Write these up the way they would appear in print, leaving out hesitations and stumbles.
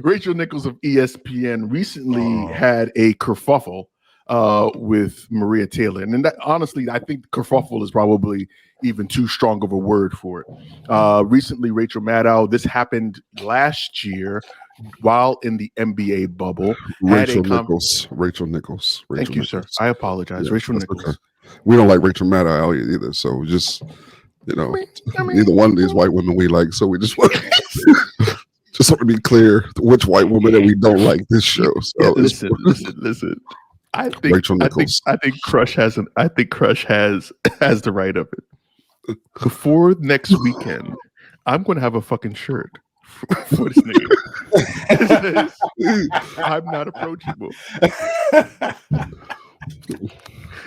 Rachel Nichols of ESPN recently had a kerfuffle with Maria Taylor, and that honestly, I think kerfuffle is probably even too strong of a word for it. Recently, Rachel Maddow. This happened last year while in the NBA bubble. Rachel Nichols. Rachel Nichols. Thank you, sir. I apologize. Yeah, Rachel Nichols. Okay. We don't like Rachel Maddow either, so just neither one of these white women we like. So we just want just want to be clear which white woman that we don't like this show. So listen. I think Rachel Nichols. I think Crush has has the right of it. Before next weekend, I'm going to have a fucking shirt for this nigga. I'm not approachable.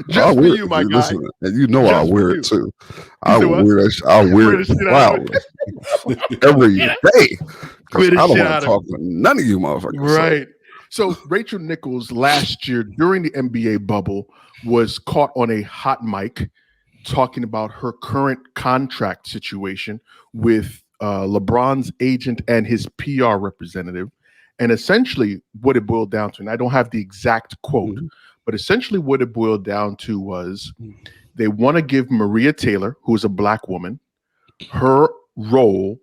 Just for you, my guy. Listen, and you know I'll wear it too. I'll wear that. I'll wear it proudly every day. Because I don't want to talk to none of you motherfuckers. Right. So Rachel Nichols last year during the NBA bubble was caught on a hot mic talking about her current contract situation with LeBron's agent and his PR representative. And essentially what it boiled down to, and I don't have the exact quote, but essentially what it boiled down to was they want to give Maria Taylor, who is a black woman, her role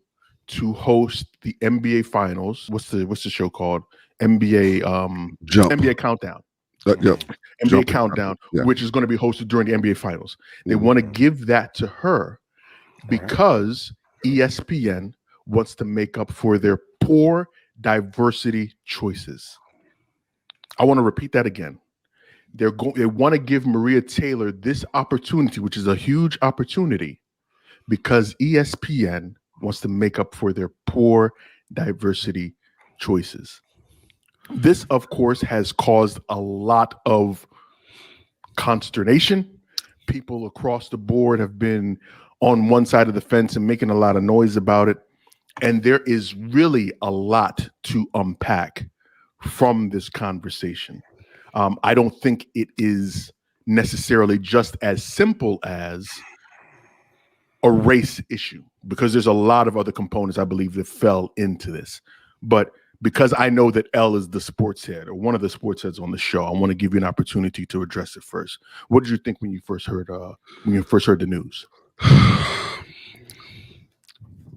to host the NBA finals. What's the show called? NBA NBA Countdown. NBA Countdown, which is going to be hosted during the NBA finals. They want to give that to her because ESPN wants to make up for their poor diversity choices. I want to repeat that again. They want to give Maria Taylor this opportunity, which is a huge opportunity, because ESPN wants to make up for their poor diversity choices. This, of course, has caused a lot of consternation. People across the board have been on one side of the fence and making a lot of noise about it. And there is really a lot to unpack from this conversation. I don't think it is necessarily just as simple as a race issue, because there's a lot of other components, I believe, that fell into this. But because I know that Elle is the sports head, or one of the sports heads on the show, I want to give you an opportunity to address it first. What did you think when you first heard the news?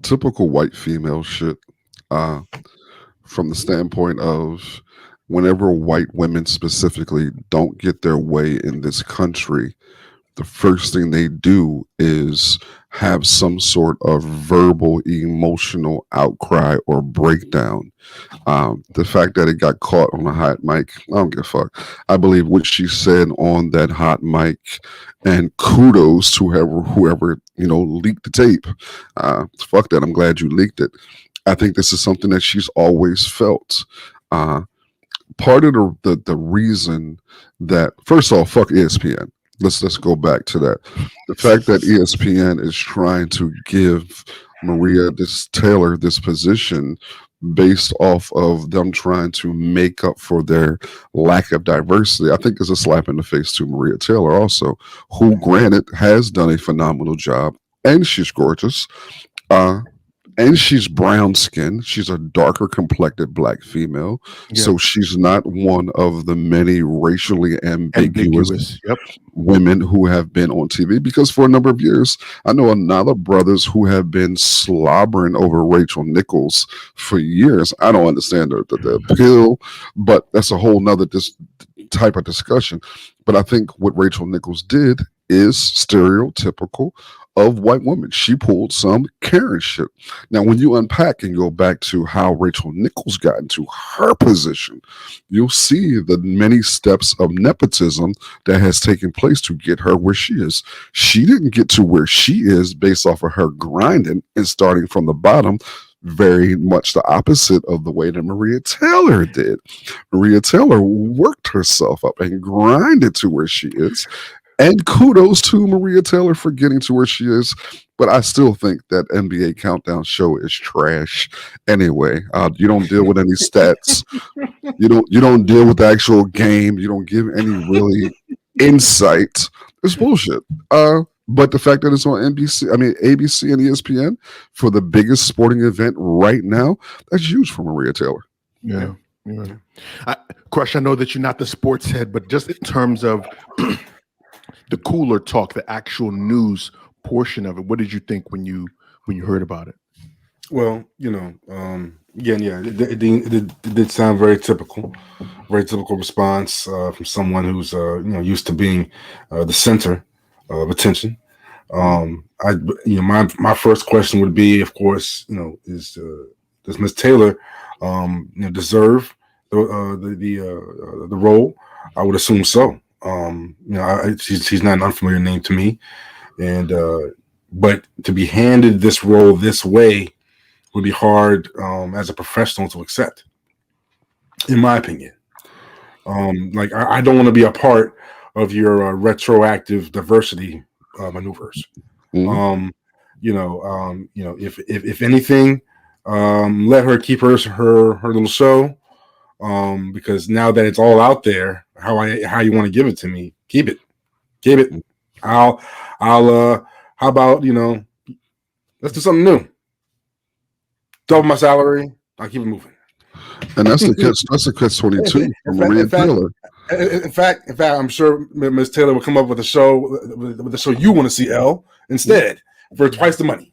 Typical white female shit. From the standpoint of whenever white women specifically don't get their way in this country, the first thing they do is have some sort of verbal, emotional outcry or breakdown. The fact that it got caught on a hot mic, I don't give a fuck. I believe what she said on that hot mic, and kudos to whoever leaked the tape. Fuck that. I'm glad you leaked it. I think this is something that she's always felt. Part of the reason that, first of all, fuck ESPN. Let's go back to that. The fact that ESPN is trying to give Maria Taylor this position based off of them trying to make up for their lack of diversity, I think is a slap in the face to Maria Taylor also, who granted has done a phenomenal job, and she's gorgeous. And she's brown skinned. She's a darker complected black female. Yep. So she's not one of the many racially ambiguous women who have been on TV. Because for a number of years, I know another brothers who have been slobbering over Rachel Nichols for years. I don't understand the appeal, but that's a whole nother type of discussion. But I think what Rachel Nichols did is stereotypical of white women. She pulled some Karen shit. Now, when you unpack and go back to how Rachel Nichols got into her position, you'll see the many steps of nepotism that has taken place to get her where she is. She didn't get to where she is based off of her grinding and starting from the bottom. Very much the opposite of the way that Maria Taylor did. Maria Taylor worked herself up and grinded to where she is. And kudos to Maria Taylor for getting to where she is. But I still think that NBA Countdown show is trash. Anyway, you don't deal with any stats. You don't deal with the actual game. You don't give any really insight. It's bullshit. But the fact that it's on ABC and ESPN for the biggest sporting event right now, that's huge for Maria Taylor. Yeah. Yeah. Crush, I know that you're not the sports head, but just in terms of the cooler talk, the actual news portion of it, what did you think when you heard about it? Well, again, yeah, it did sound very typical response from someone who's used to being the center of attention. I my first question would be, of course, is does Miss Taylor deserve the role? I would assume so. She's not an unfamiliar name to me, and but to be handed this role this way would be hard as a professional to accept, in my opinion. Like I don't want to be a part of your retroactive diversity maneuvers. Mhm. If anything, let her keep her little show. Because now that it's all out there, how you want to give it to me, keep it. I'll how about let's do something new. Double my salary. I'll keep it moving. And that's the catch 22 from Maria Taylor. In fact, I'm sure Ms. Taylor will come up with a show you want to see, L, instead for twice the money.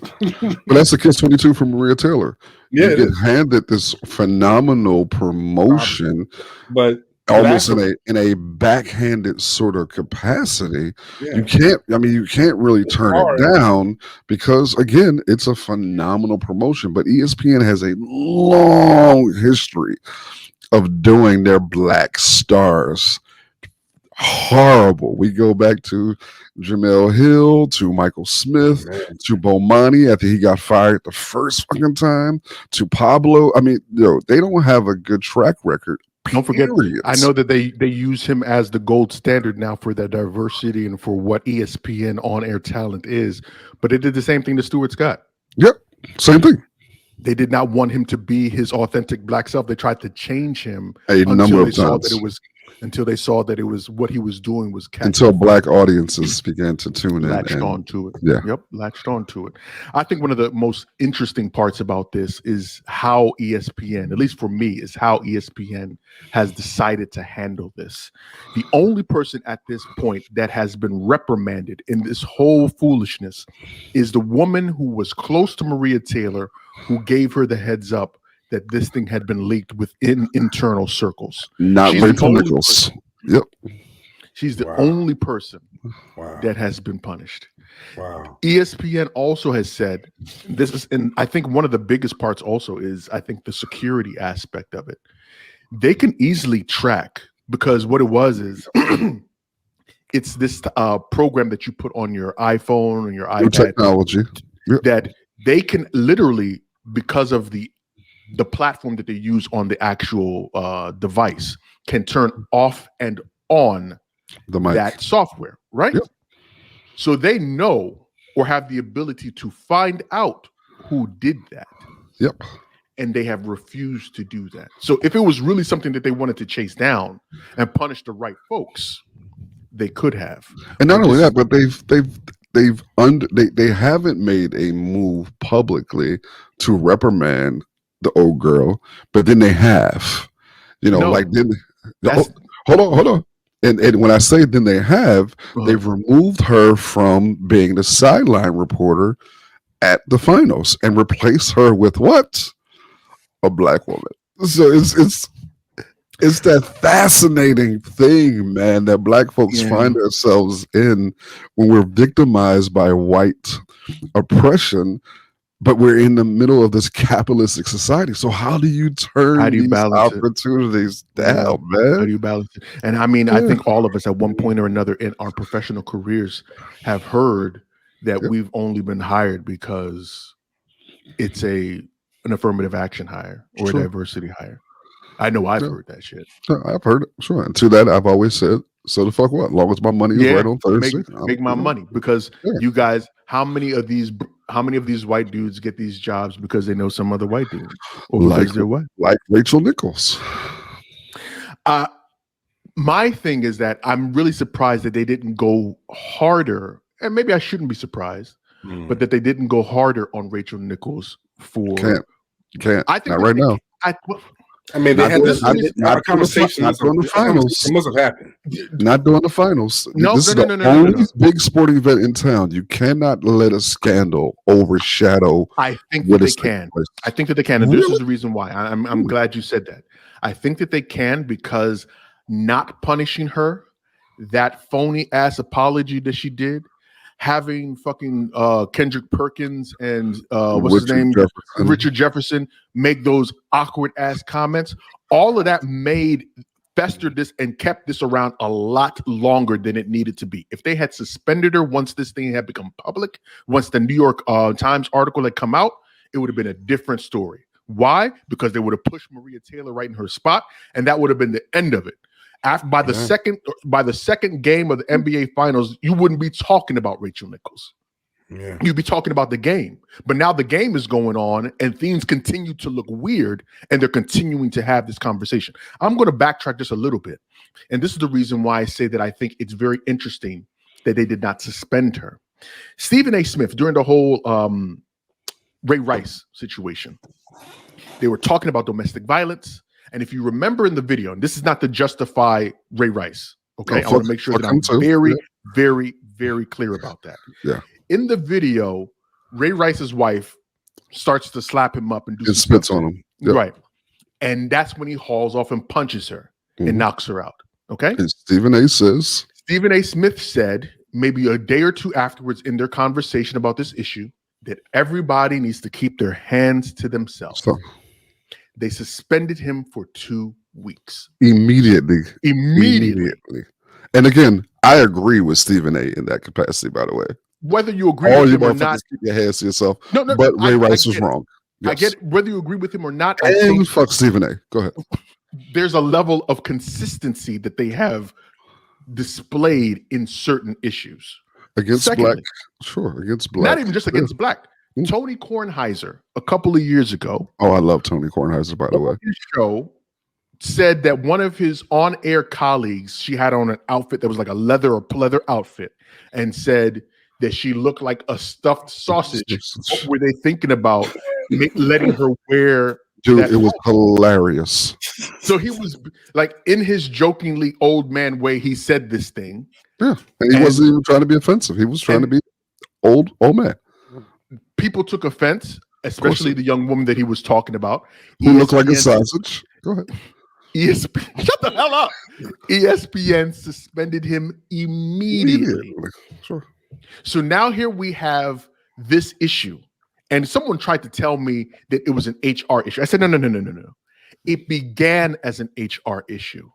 But that's the catch 22 from Maria Taylor. Yeah, you get handed this phenomenal promotion, but almost in a backhanded sort of capacity. Yeah. You can't really turn it down because again, it's a phenomenal promotion. But ESPN has a long history of doing their black stars horrible. We go back to Jamel Hill, to Michael Smith, to Bomani after he got fired the first fucking time, to Pablo. I mean, they don't have a good track record. Don't forget, I know that they use him as the gold standard now for the diversity and for what ESPN on-air talent is, but they did the same thing to Stuart Scott. Yep, same thing. They did not want him to be his authentic black self. They tried to change him a number of times. Until they saw that it was what he was doing was until black audiences began to tune in, latched onto it. Yeah, yep, latched onto it. I think one of the most interesting parts about this is how ESPN, at least for me, is how ESPN has decided to handle this. The only person at this point that has been reprimanded in this whole foolishness is the woman who was close to Maria Taylor, who gave her the heads up that this thing had been leaked within internal circles. Not Rachel Nichols. Yep. She's the only person that has been punished. Wow. ESPN also has said this is, and I think one of the biggest parts also is, I think, the security aspect of it. They can easily track, because what it was is it's this program that you put on your iPhone and your iPad. Technology. Yep. That they can literally, because of the platform that they use on the actual device, can turn off and on that software, right? Yep. So they know or have the ability to find out who did that. Yep. And they have refused to do that. So if it was really something that they wanted to chase down and punish the right folks, they could have. And not only that, but they haven't made a move publicly to reprimand the old girl, but then they have, hold on. And when I say then they have, they've removed her from being the sideline reporter at the finals and replaced her with what? A black woman. So it's that fascinating thing, man, that black folks find ourselves in when we're victimized by white oppression, but we're in the middle of this capitalistic society. So how do you turn these opportunities down, man? How do you balance it? And I mean, I think all of us at one point or another in our professional careers have heard that we've only been hired because it's an affirmative action hire or a diversity hire. I know I've heard that shit. I've heard it, sure. And to that, I've always said, so the fuck what? As long as my money is right on Thursday, make my money. Because you guys, how many of these white dudes get these jobs because they know some other white dude, or because they're white? Like Rachel Nichols. My thing is that I'm really surprised that they didn't go harder, and maybe I shouldn't be surprised, but that they didn't go harder on Rachel Nichols for. Can't. I think not right now. I mean, they Not had doing- this not- not a conversation. not doing the finals. It must have happened. Not doing the finals. No, This is no, the no, no, no, only no. big sporting event in town. You cannot let a scandal overshadow I think that what they is taking can. place. I think that they can, and this Really? is the reason why. I'm glad you said that. I think that they can because not punishing her, that phony ass apology that she did, having fucking Kendrick Perkins and what's his name, Jefferson. Richard Jefferson, make those awkward ass comments. All of that festered this and kept this around a lot longer than it needed to be. If they had suspended her once this thing had become public, once the New York Times article had come out, it would have been a different story. Why? Because they would have pushed Maria Taylor right in her spot, and that would have been the end of it. By the second game of the NBA Finals, you wouldn't be talking about Rachel Nichols. Yeah. You'd be talking about the game. But now the game is going on and things continue to look weird and they're continuing to have this conversation. I'm going to backtrack just a little bit. And this is the reason why I say that I think it's very interesting that they did not suspend her. Stephen A. Smith, during the whole Ray Rice situation, they were talking about domestic violence. And if you remember in the video, and this is not to justify Ray Rice, okay? I want to make sure that I'm very, very clear about that. Yeah. In the video, Ray Rice's wife starts to slap him up and do It spits on him. Yep. Right. And that's when he hauls off and punches her and knocks her out. Okay. And Stephen A. says, Stephen A. Smith said maybe a day or two afterwards in their conversation about this issue that everybody needs to keep their hands to themselves. So, they suspended him for 2 weeks. Immediately. And again, I agree with Stephen A. in that capacity, by the way. Whether you agree All with you him or not, keep your hands to yourself. No, but Ray Rice was wrong. Yes. I get it. Whether you agree with him or not. And fuck Stephen A. Go ahead. There's a level of consistency that they have displayed in certain issues. Against Secondly, black. Sure, against black. Not even just against black. Tony Kornheiser, a couple of years ago. Oh, I love Tony Kornheiser, by the way. His show said that one of his on-air colleagues, she had on an outfit that was like a leather or pleather outfit, and said that she looked like a stuffed sausage. What were they thinking about letting her wear? Dude, it was hilarious. So he was like, in his jokingly old man way, he said this thing. Yeah, and he wasn't even trying to be offensive. He was trying to be old man. People took offense, especially the young woman that he was talking about. Who looked like a sausage. Go ahead. ESPN, shut the hell up. ESPN suspended him immediately. Sure. So now here we have this issue. And someone tried to tell me that it was an HR issue. I said, no. It began as an HR issue,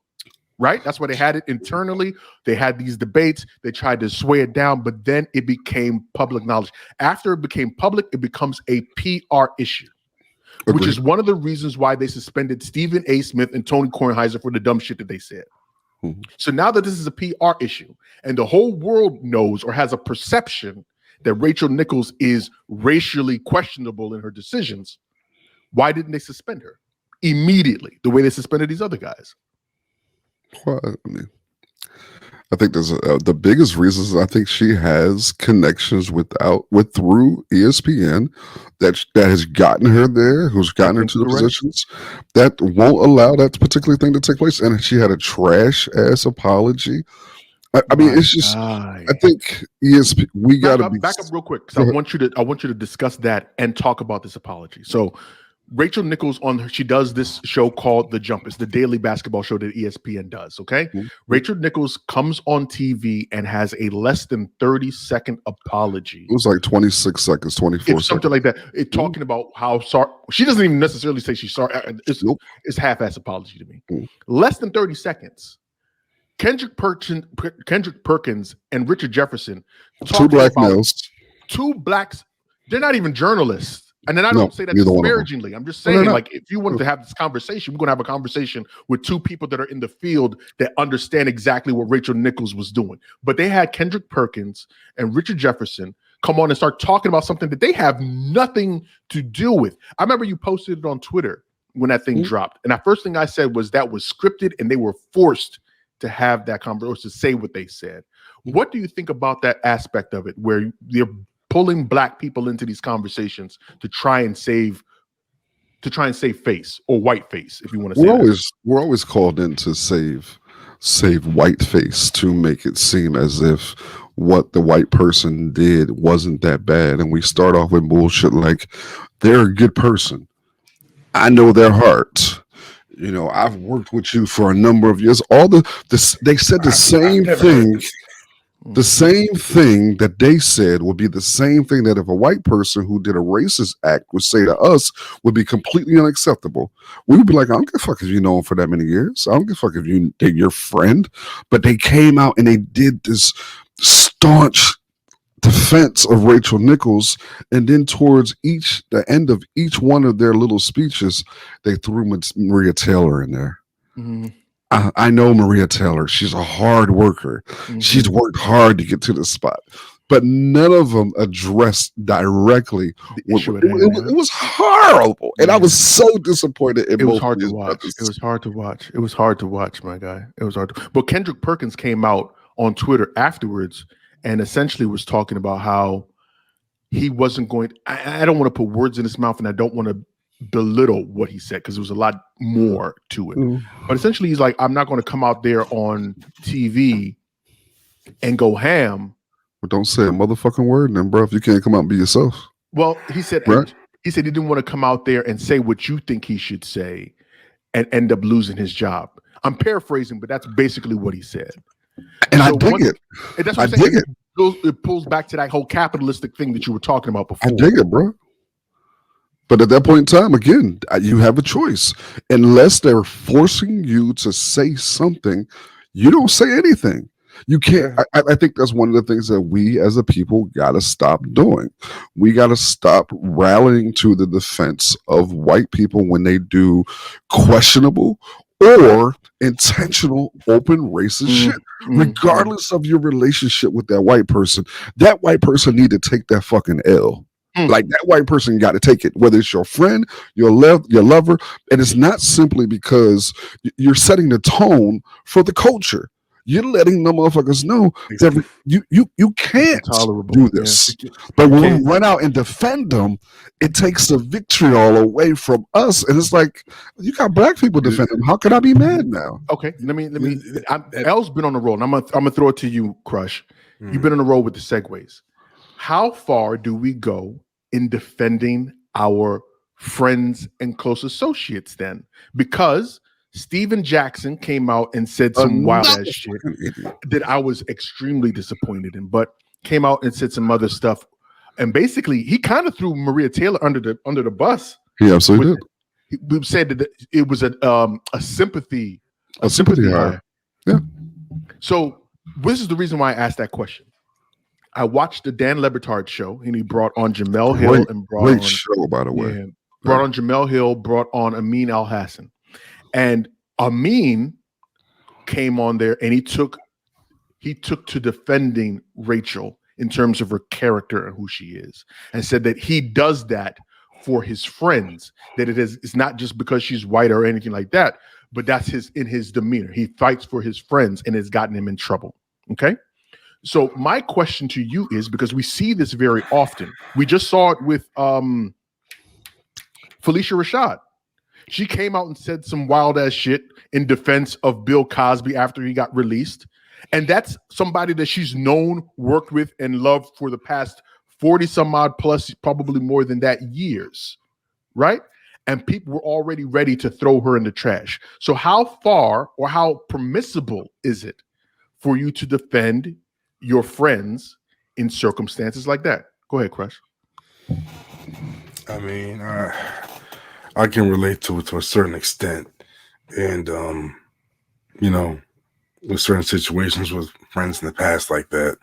right? That's why they had it internally. They had these debates. They tried to sway it down, but then it became public knowledge. After it became public, it becomes a PR issue, which is one of the reasons why they suspended Stephen A. Smith and Tony Kornheiser for the dumb shit that they said. So now that this is a PR issue and the whole world knows or has a perception that Rachel Nichols is racially questionable in her decisions, why didn't they suspend her immediately the way they suspended these other guys? Well, I mean, I think there's the biggest reasons. I think she has connections through ESPN that has gotten her there, who's gotten her to the positions that won't allow that particular thing to take place. And she had a trash ass apology. I mean, it's just. I think ESPN. We got to back up real quick because I want you to discuss that and talk about this apology. So, Rachel Nichols she does this show called The Jump. It's the daily basketball show that ESPN does. Okay, Rachel Nichols comes on TV and has a less than 30-second apology. It was like 26 seconds, 24 seconds, something like that. It talking about how sorry. She doesn't even necessarily say she's sorry. It's half-ass apology to me. Less than 30 seconds. Kendrick Perkins and Richard Jefferson, two black males, two blacks. They're not even journalists. And then I don't say that disparagingly. I'm just saying, like, if you wanted to have this conversation, we're going to have a conversation with two people that are in the field that understand exactly what Rachel Nichols was doing. But they had Kendrick Perkins and Richard Jefferson come on and start talking about something that they have nothing to do with. I remember you posted it on Twitter when that thing dropped. And the first thing I said was that was scripted and they were forced to have that conversation, to say what they said. What do you think about that aspect of it, where they're pulling black people into these conversations to try and save to try and save face or white face, if you want to say we're always called in to save white face, to make it seem as if what the white person did wasn't that bad, and we start off with bullshit like they're a good person. I know their heart. You know, I've worked with you for a number of years. They said the same thing. The same thing that they said would be the same thing that if a white person who did a racist act would say to us would be completely unacceptable. We would be like, I don't give a fuck if you know him for that many years. I don't give a fuck if they're your friend. But they came out and they did this staunch defense of Rachel Nichols, and then towards the end of each one of their little speeches, they threw Maria Taylor in there. Mm-hmm. I know Maria Taylor. She's a hard worker. Mm-hmm. She's worked hard to get to this spot. But none of them addressed directly. It was horrible. And I was so disappointed. It was hard to watch. It was hard to watch. It was hard to watch, my guy. It was hard to. But Kendrick Perkins came out on Twitter afterwards and essentially was talking about how he wasn't going. I don't want to put words in his mouth, and I don't want to belittle what he said because there was a lot more to it. But essentially he's like, I'm not going to come out there on TV and go ham. But don't say a motherfucking word then, bro, if you can't come out and be yourself. Well, he said right? He didn't want to come out there and say what you think he should say and end up losing his job. I'm paraphrasing, but that's basically what he said. And so I dig it. That's what I'm saying. It pulls back to that whole capitalistic thing that you were talking about before. I dig it, bro. But at that point in time, again, you have a choice. Unless they're forcing you to say something, you don't say anything. You can't. I think that's one of the things that we as a people got to stop doing. We got to stop rallying to the defense of white people when they do questionable or intentional open racist shit. Regardless of your relationship with that white person need to take that fucking L. Like that white person got to take it, whether it's your friend, your lover, and it's not simply because you're setting the tone for the culture. You're letting the motherfuckers know that you can't do this. Yeah. But when we run out and defend them, it takes the victory all away from us. And it's like, you got black people defending them. How can I be mad now? Okay, let me. L's been on the roll. And I'm gonna throw it to you, Crush. You've been on the roll with the segues. How far do we go in defending our friends and close associates then? Because Steven Jackson came out and said some wild ass shit that I was extremely disappointed in, but came out and said some other stuff. And basically he kind of threw Maria Taylor under the bus. He absolutely did. We said that it was a sympathy hire. Yeah. So this is the reason why I asked that question. I watched the Dan Le Batard show, and he brought on Jamel Hill and great show, by the way. Brought on Jamel Hill, brought on Amin Al Hassan, and Amin came on there, and he took to defending Rachel in terms of her character and who she is, and said that he does that for his friends. That it's not just because she's white or anything like that, but that's in his demeanor. He fights for his friends, and it's gotten him in trouble. Okay. So my question to you is, because we see this very often, we just saw it with Felicia Rashad. She came out and said some wild ass shit in defense of Bill Cosby after he got released. And that's somebody that she's known, worked with, and loved for the past 40 some odd plus, probably more than that, years. Right? And people were already ready to throw her in the trash. So how far or how permissible is it for you to defend your friends in circumstances like that? Go ahead, Crush. I mean, I can relate to it to a certain extent. And, with certain situations with friends in the past like that.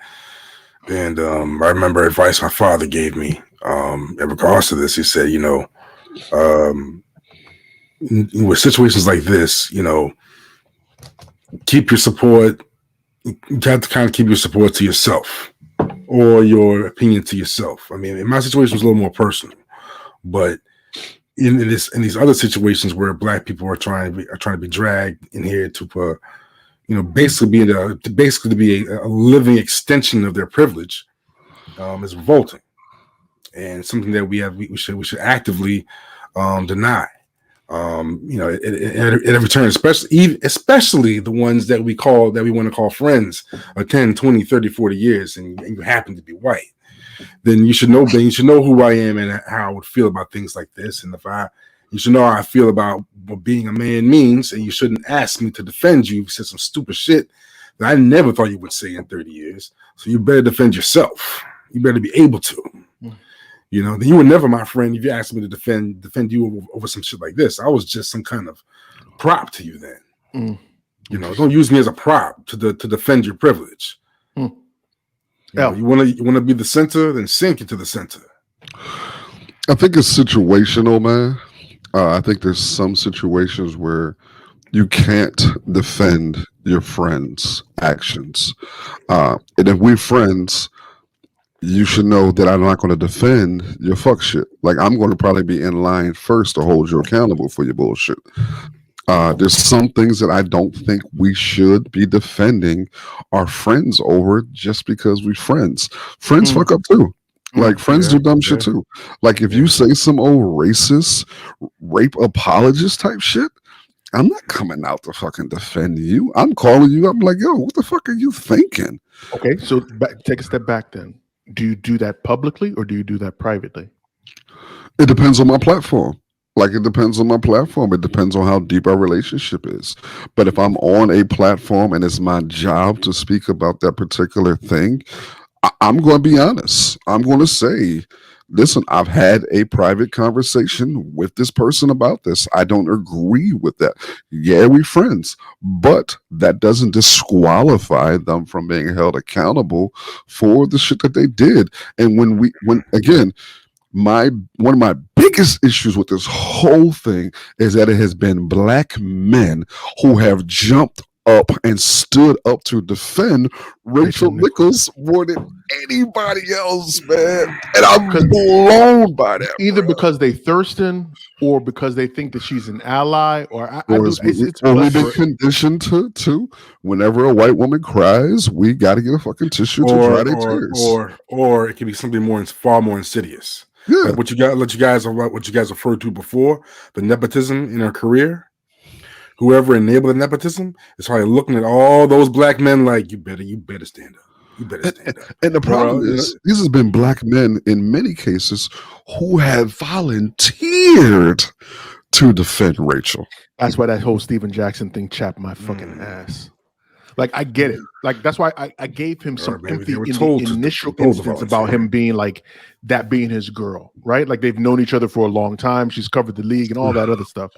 And I remember advice my father gave me in regards to this. He said, with situations like this, keep your support. You have to kind of keep your support to yourself or your opinion to yourself. I mean, in my situation, it's a little more personal, but in these other situations where black people are trying to be dragged in here to, basically to be a living extension of their privilege, is revolting, and something that we should actively deny. It returns, especially the ones that we want to call friends, 10, 20, 30, 40 years, and you happen to be white. Then you should know who I am and how I would feel about things like this. And you should know how I feel about what being a man means, and you shouldn't ask me to defend you. You said some stupid shit that I never thought you would say in 30 years. So you better defend yourself. You better be able to. Then you were never my friend if you asked me to defend you over some shit like this. I was just some kind of prop to you then. Don't use me as a prop to defend your privilege. You want to be the center, then sink into the center. I think it's situational, man. I think there's some situations where you can't defend your friends' actions. And if we're friends, you should know that I'm not going to defend your fuck shit. Like, I'm going to probably be in line first to hold you accountable for your bullshit. There's some things that I don't think we should be defending our friends over just because we're friends. Friends fuck up too. Like, friends do dumb shit too. Like, if you say some old racist, rape apologist type shit, I'm not coming out to fucking defend you. I'm calling you up like, yo, what the fuck are you thinking? Okay, so take a step back then. Do you do that publicly or do you do that privately? It depends on my platform. It depends on my platform. It depends on how deep our relationship is. But if I'm on a platform and it's my job to speak about that particular thing, I'm going to be honest. I'm going to say, listen, I've had a private conversation with this person about this. I don't agree with that. Yeah, we're friends, but that doesn't disqualify them from being held accountable for the shit that they did. And when again, one of my biggest issues with this whole thing is that it has been black men who have jumped up and stood up to defend Rachel Nichols more than anybody else, man. And I'm blown by that. Either because they thirsting or because they think that she's an ally, we've been conditioned to whenever a white woman cries, we got to get a fucking tissue to dry their tears. Or it could be something far more insidious. Yeah. Like what you guys referred to before, the nepotism in her career. Whoever enabled the nepotism is probably looking at all those black men like, you better stand up. You better stand up. And the problem is, these have been black men in many cases who have volunteered to defend Rachel. That's why that whole Steven Jackson thing chapped my fucking ass. Like, I get it. Like, that's why I gave him some empathy in the initial instance about him being like, that being his girl, right? Like, they've known each other for a long time. She's covered the league and all that other stuff.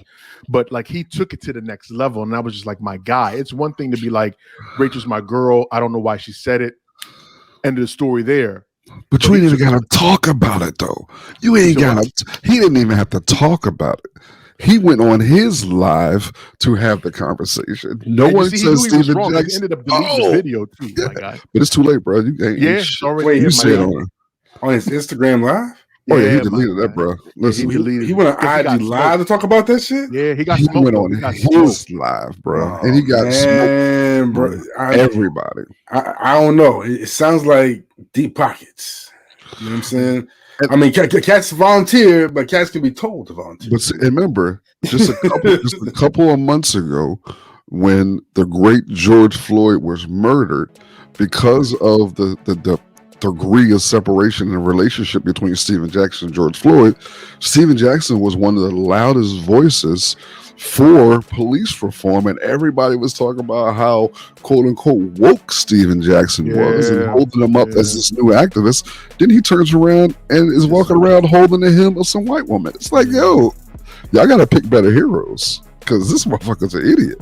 But like, he took it to the next level. And I was just like, my guy. It's one thing to be like, Rachel's my girl. I don't know why she said it. End of the story there. But you ain't even got to talk about it, though. You ain't got to. He didn't even have to talk about it. He went on his live to have the conversation. No one says Steven Jackson. He ended up deleting the video too, my guy. But it's too late, bro. You ain't you said on his Instagram live. He deleted that, bro. Listen, he went on IG live to talk about that shit. Yeah, he went on his live, bro, and he got smoked, bro. Everybody. I don't know. It sounds like deep pockets. You know what I'm saying? I mean, cats volunteer, but cats can be told to volunteer. But remember, just a couple of months ago, when the great George Floyd was murdered, because of the degree of separation and relationship between Steven Jackson and George Floyd, Steven Jackson was one of the loudest voices for police reform, and everybody was talking about how quote unquote woke Steven Jackson was and holding him up as this new activist. Then he turns around and is walking around holding the hem of some white woman. It's like, yo, y'all gotta pick better heroes because this motherfucker's an idiot.